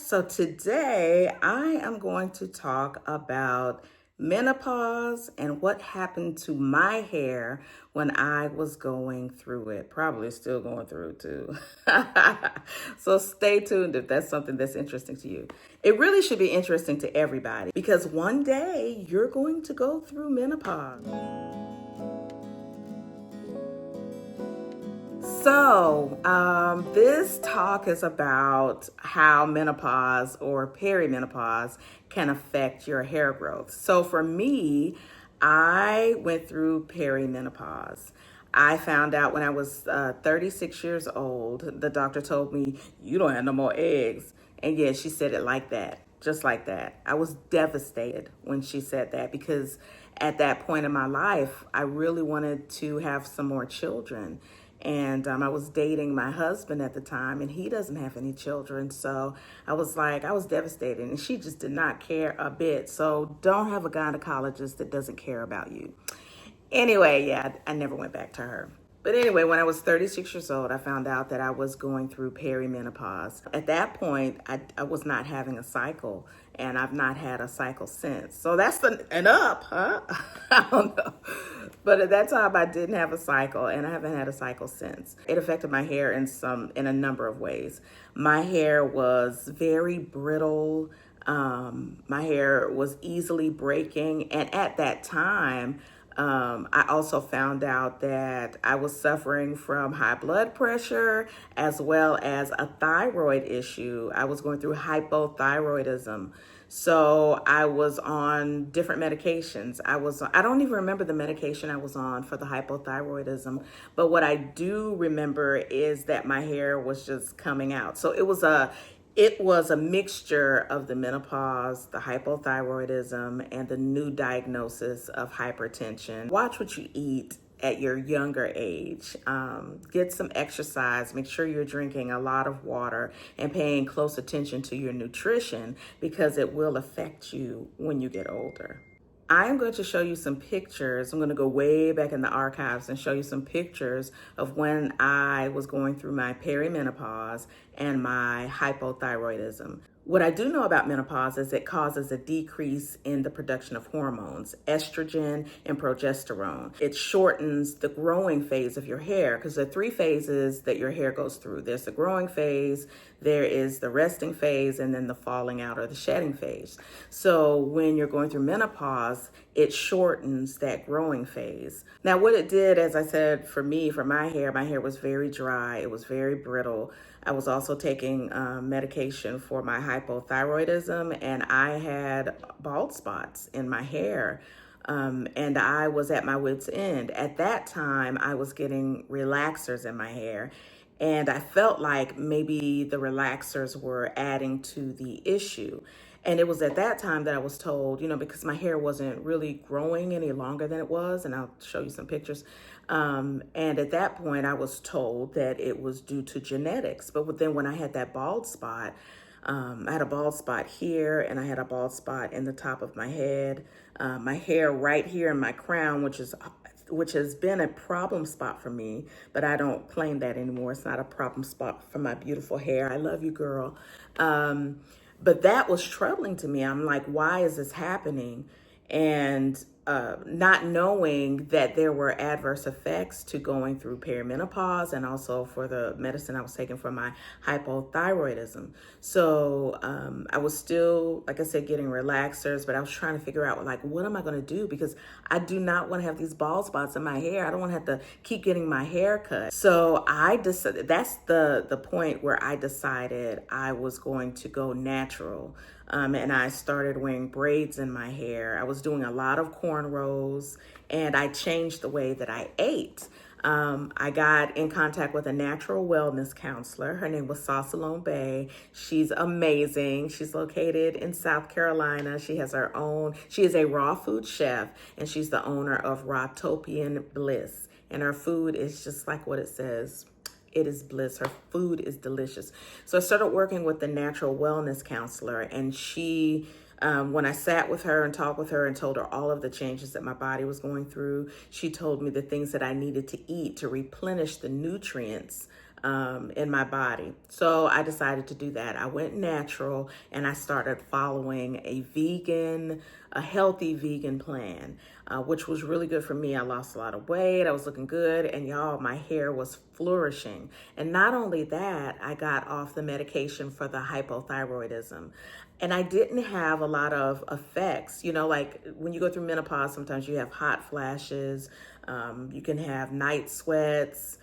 So today I am going to talk about menopause and what happened to my hair when I was going through it. Probably still going through it too. So stay tuned if that's something that's interesting to you. It really should be interesting to everybody because one day you're going to go through menopause. This talk is about how menopause or perimenopause can affect your hair growth. So, for me, I went through perimenopause. I found out when I was 36 years old, the doctor told me, "You don't have no more eggs." And yeah, she said it like that, just like that. I was devastated when she said that because at that point in my life, I really wanted to have some more children. And I was dating my husband at the time, and he doesn't have any children. So I was devastated, and she just did not care a bit. So don't have a gynecologist that doesn't care about you. Anyway, yeah, I never went back to her. But anyway, when I was 36 years old, I found out that I was going through perimenopause. At that point, I was not having a cycle, and I've not had a cycle since. So that's an up, huh? I don't know. But at that time, I didn't have a cycle, and I haven't had a cycle since. It affected my hair in a number of ways. My hair was very brittle. My hair was easily breaking, and at that time, I also found out that I was suffering from high blood pressure as well as a thyroid issue. I was going through hypothyroidism. So I was on different medications. I don't even remember the medication I was on for the hypothyroidism, but what I do remember is that my hair was just coming out. So it was a mixture of the menopause, the hypothyroidism, and the new diagnosis of hypertension. Watch what you eat at your younger age. Get some exercise. Make sure you're drinking a lot of water and paying close attention to your nutrition because it will affect you when you get older. I am going to show you some pictures. I'm going to go way back in the archives and show you some pictures of when I was going through my perimenopause and my hypothyroidism. What I do know about menopause is it causes a decrease in the production of hormones, estrogen and progesterone. It shortens the growing phase of your hair because there are three phases that your hair goes through. There's the growing phase, there is the resting phase, and then the falling out or the shedding phase. So when you're going through menopause, it shortens that growing phase. Now, what it did, as I said, for me, for my hair was very dry. It was very brittle. I was also taking medication for my hypothyroidism, and I had bald spots in my hair. And I was at my wit's end. At that time, I was getting relaxers in my hair. And I felt like maybe the relaxers were adding to the issue. And it was at that time that I was told, because my hair wasn't really growing any longer than it was, and I'll show you some pictures. And at that point, I was told that it was due to genetics. But then when I had that bald spot, I had a bald spot here, and I had a bald spot in the top of my head. My hair right here in my crown, which has been a problem spot for me, but I don't claim that anymore. It's not a problem spot for my beautiful hair. I love you, girl. But that was troubling to me. I'm like, why is this happening? And not knowing that there were adverse effects to going through perimenopause and also for the medicine I was taking for my hypothyroidism. So I was still, like I said, getting relaxers, but I was trying to figure out, like, what am I going to do? Because I do not want to have these bald spots in my hair. I don't want to have to keep getting my hair cut. So I decided, that's the point where I decided I was going to go natural. And I started wearing braids in my hair. I was doing a lot of cornrows, and I changed the way that I ate. I got in contact with a natural wellness counselor. Her name was Sausalone Bay. She's amazing. She's located in South Carolina. She is a raw food chef, and she's the owner of Rawtopian Bliss. And her food is just like what it says. It is bliss. Her food is delicious. So I started working with the natural wellness counselor, and she, when I sat with her and talked with her and told her all of the changes that my body was going through, she told me the things that I needed to eat to replenish the nutrients in my body. So I decided to do that. I went natural and I started following a healthy vegan plan, which was really good for me. I lost a lot of weight. I was looking good. And y'all, my hair was flourishing. And not only that, I got off the medication for the hypothyroidism. And I didn't have a lot of effects. You know, like when you go through menopause, sometimes you have hot flashes. You can have night sweats.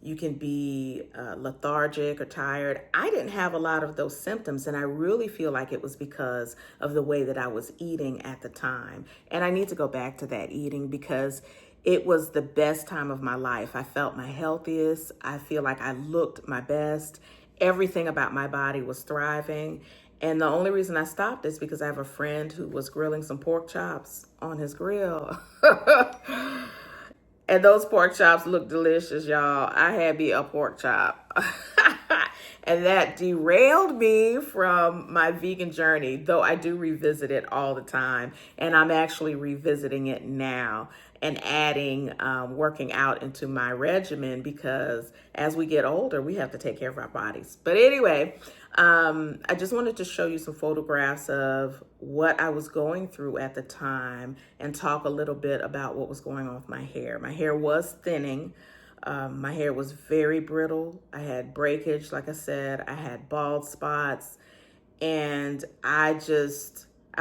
You can be lethargic or tired. I didn't have a lot of those symptoms, and I really feel like it was because of the way that I was eating at the time. And I need to go back to that eating because it was the best time of my life. I felt my healthiest. I feel like I looked my best. Everything about my body was thriving. And the only reason I stopped is because I have a friend who was grilling some pork chops on his grill. And those pork chops look delicious, y'all. I had me a pork chop. And that derailed me from my vegan journey, though I do revisit it all the time. And I'm actually revisiting it now and adding working out into my regimen because as we get older, we have to take care of our bodies. But anyway, I just wanted to show you some photographs of what I was going through at the time and talk a little bit about what was going on with my hair. My hair was thinning. My hair was very brittle. I had breakage, like I said. I had bald spots. And I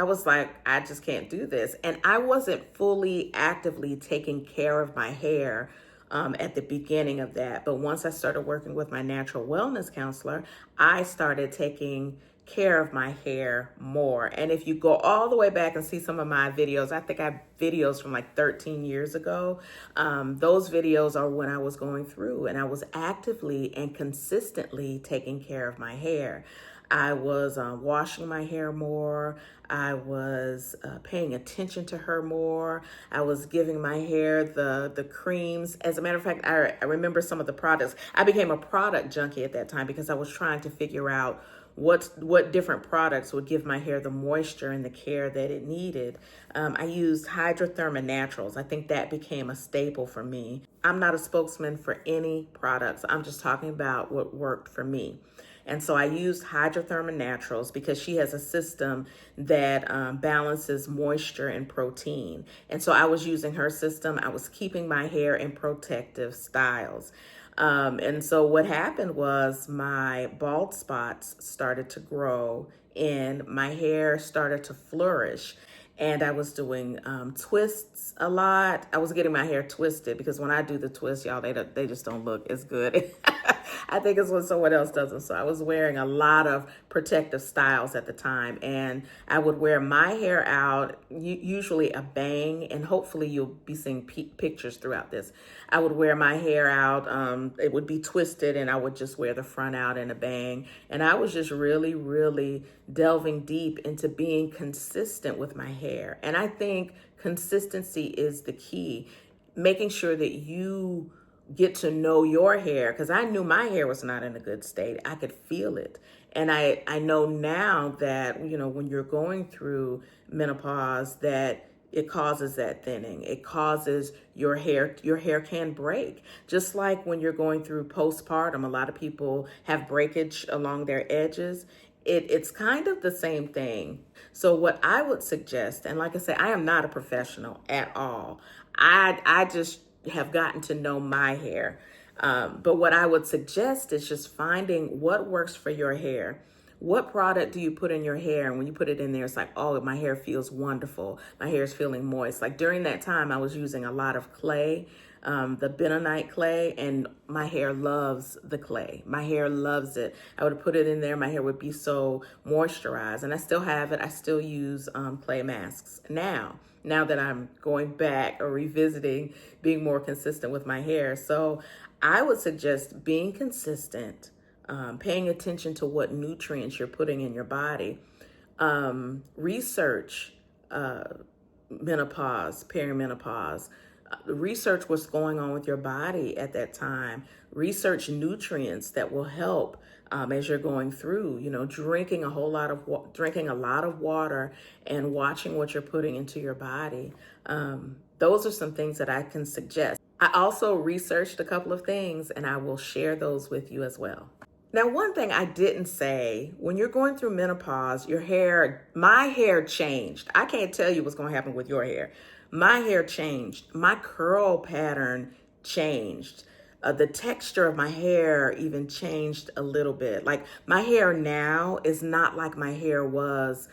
was like, I just can't do this. And I wasn't fully actively taking care of my hair at the beginning of that. But once I started working with my natural wellness counselor, I started taking care of my hair more. And if you go all the way back and see some of my videos, I think I have videos from like 13 years ago. Those videos are when I was going through and I was actively and consistently taking care of my hair. I was washing my hair more. I was paying attention to her more. I was giving my hair the creams. As a matter of fact, I remember some of the products. I became a product junkie at that time because I was trying to figure out what different products would give my hair the moisture and the care that it needed. I used Hydrotherma Naturals. I think that became a staple for me. I'm not a spokesman for any products. I'm just talking about what worked for me. And so I used Hydrotherma Naturals because she has a system that balances moisture and protein. And so I was using her system. I was keeping my hair in protective styles. And so what happened was my bald spots started to grow and my hair started to flourish. And I was doing twists a lot. I was getting my hair twisted because when I do the twist, y'all, they just don't look as good. I think it's when someone else does them. So I was wearing a lot of protective styles at the time. And I would wear my hair out, usually a bang, and hopefully you'll be seeing pictures throughout this. I would wear my hair out. It would be twisted and I would just wear the front out in a bang. And I was just really, really delving deep into being consistent with my hair. And I think consistency is the key. Making sure that you get to know your hair, because I knew my hair was not in a good state. I could feel it. And I know now that, you know, when you're going through menopause, that it causes that thinning. It causes your hair can break. Just like when you're going through postpartum, a lot of people have breakage along their edges. It's kind of the same thing. So what I would suggest, and like I said, I am not a professional at all. I just have gotten to know my hair. But what I would suggest is just finding what works for your hair. What product do you put in your hair? And when you put it in there, it's like, oh, my hair feels wonderful. My hair is feeling moist. Like during that time, I was using a lot of clay, the bentonite clay, and my hair loves the clay. My hair loves it. I would put it in there. My hair would be so moisturized. And I still have it. I still use clay masks now that I'm going back or revisiting being more consistent with my hair. So I would suggest being consistent, paying attention to what nutrients you're putting in your body. Research menopause, perimenopause. Research what's going on with your body at that time. Research nutrients that will help as you're going through. You know, drinking a lot of water and watching what you're putting into your body. Those are some things that I can suggest. I also researched a couple of things and I will share those with you as well. Now, one thing I didn't say, when you're going through menopause, my hair changed. I can't tell you what's going to happen with your hair. My hair changed. My curl pattern changed. The texture of my hair even changed a little bit. Like my hair now is not like my hair was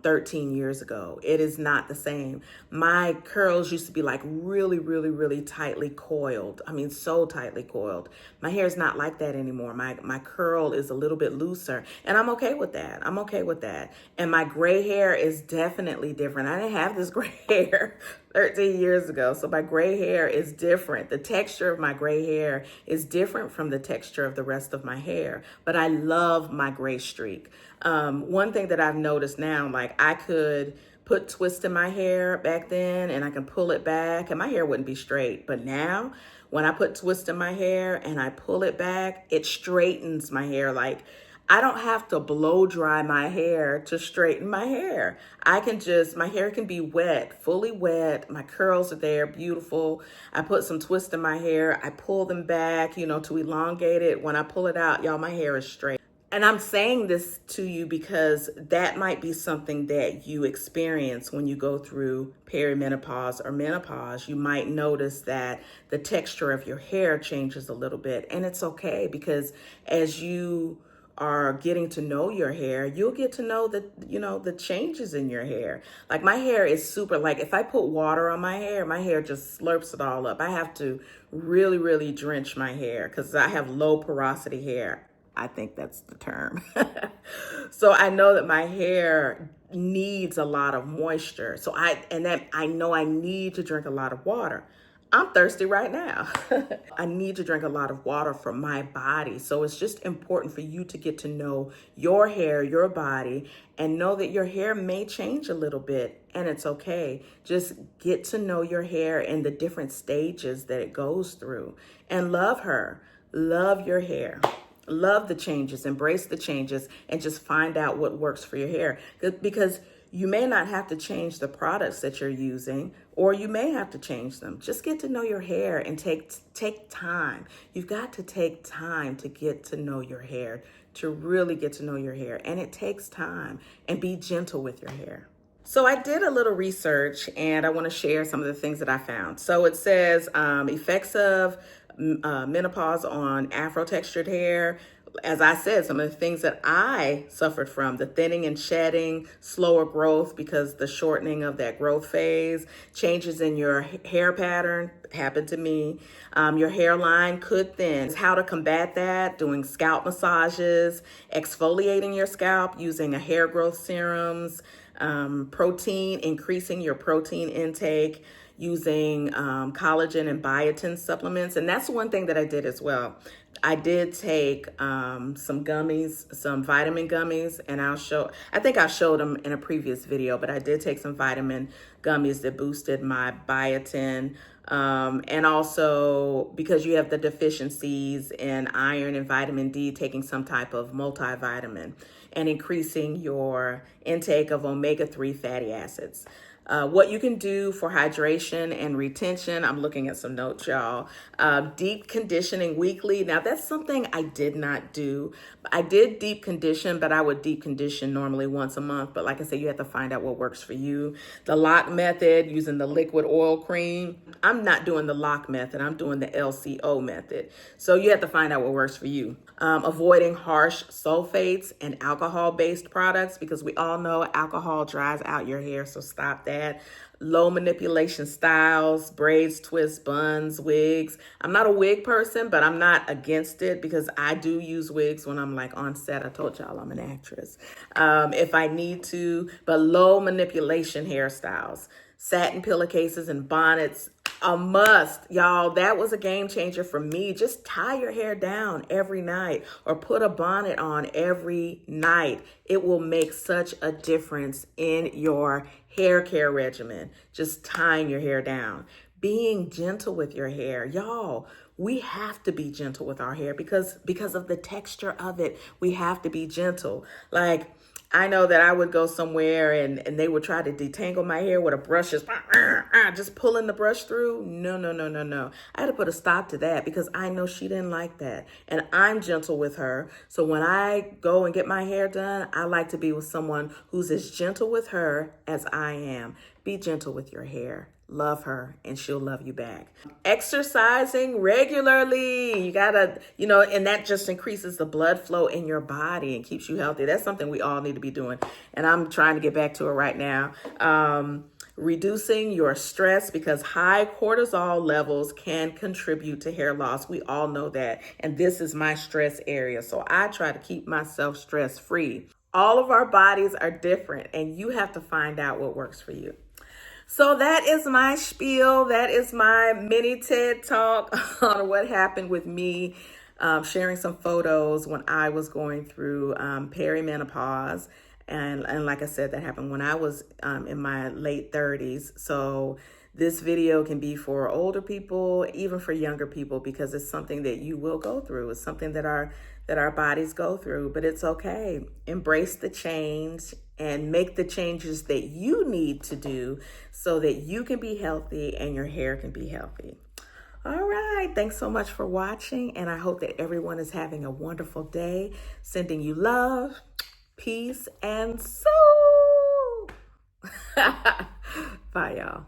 13 years ago. It is not the same. My curls used to be like really, really, really tightly coiled. I mean, so tightly coiled. My hair is not like that anymore. My curl is a little bit looser, and I'm okay with that. I'm okay with that. And my gray hair is definitely different. I didn't have this gray hair 13 years ago. So my gray hair is different. The texture of my gray hair is different from the texture of the rest of my hair. But I love my gray streak. One thing that I've noticed now, like I could put twists in my hair back then and I can pull it back and my hair wouldn't be straight. But now when I put twists in my hair and I pull it back, it straightens my hair. Like I don't have to blow dry my hair to straighten my hair. My hair can be wet, fully wet. My curls are there, beautiful. I put some twist in my hair. I pull them back, to elongate it. When I pull it out, y'all, my hair is straight. And I'm saying this to you because that might be something that you experience when you go through perimenopause or menopause. You might notice that the texture of your hair changes a little bit, and it's okay because as you are getting to know your hair, you'll get to know the changes in your hair. Like my hair is super, like if I put water on my hair just slurps it all up. I have to really, really drench my hair because I have low porosity hair. I think that's the term. So I know that my hair needs a lot of moisture. I know I need to drink a lot of water. I'm thirsty right now. I need to drink a lot of water for my body. So it's just important for you to get to know your hair, your body, and know that your hair may change a little bit, and it's okay. Just get to know your hair and the different stages that it goes through, and love her. Love your hair. Love the changes, embrace the changes, and just find out what works for your hair. Because you may not have to change the products that you're using, or you may have to change them. Just get to know your hair and take time. You've got to take time to get to know your hair, to really get to know your hair. And it takes time. And be gentle with your hair. So I did a little research and I want to share some of the things that I found. So it says effects of menopause on afro textured hair. As I said, some of the things that I suffered from: the thinning and shedding, slower growth because the shortening of that growth phase, changes in your hair pattern happened to me. Your hairline could thin. How to combat that: doing scalp massages, exfoliating your scalp using a hair growth serums, increasing your protein intake, using collagen and biotin supplements. And that's one thing that I did as well. I did take some gummies, some vitamin gummies, and I think I showed them in a previous video, but I did take some vitamin gummies that boosted my biotin. And also because you have the deficiencies in iron and vitamin D, taking some type of multivitamin and increasing your intake of omega-3 fatty acids. What you can do for hydration and retention. I'm looking at some notes, y'all. Deep conditioning weekly. Now, that's something I did not do. I did deep condition, but I would deep condition normally once a month. But like I said, you have to find out what works for you. The lock method, using the liquid oil cream. I'm not doing the lock method. I'm doing the LCO method. So you have to find out what works for you. Avoiding harsh sulfates and alcohol-based products, because we all know alcohol dries out your hair, so stop that. Low manipulation styles, braids, twists, buns, wigs. I'm not a wig person, but I'm not against it because I do use wigs when I'm like on set. I told y'all I'm an actress. If I need to, but low manipulation hairstyles. Satin pillowcases and bonnets, a must. Y'all, that was a game changer for me. Just tie your hair down every night or put a bonnet on every night. It will make such a difference in your hair care regimen. Just tying your hair down. Being gentle with your hair. Y'all, we have to be gentle with our hair because of the texture of it. We have to be gentle. Like, I know that I would go somewhere and they would try to detangle my hair with a brush, just pulling the brush through. No, no, no, no, no. I had to put a stop to that because I know she didn't like that. And I'm gentle with her. So when I go and get my hair done, I like to be with someone who's as gentle with her as I am. Be gentle with your hair. Love her and she'll love you back. Exercising regularly. You gotta, and that just increases the blood flow in your body and keeps you healthy. That's something we all need to be doing. And I'm trying to get back to it right now. Reducing your stress, because high cortisol levels can contribute to hair loss. We all know that. And this is my stress area. So I try to keep myself stress free. All of our bodies are different and you have to find out what works for you. So that is my spiel. That is my mini TED talk on what happened with me, sharing some photos when I was going through perimenopause. And like I said, that happened when I was in my late 30s. So this video can be for older people, even for younger people, because it's something that you will go through. It's something that our bodies go through, but it's okay. Embrace the change and make the changes that you need to do so that you can be healthy and your hair can be healthy. All right. Thanks so much for watching. And I hope that everyone is having a wonderful day. Sending you love, peace, and soul. Bye, y'all.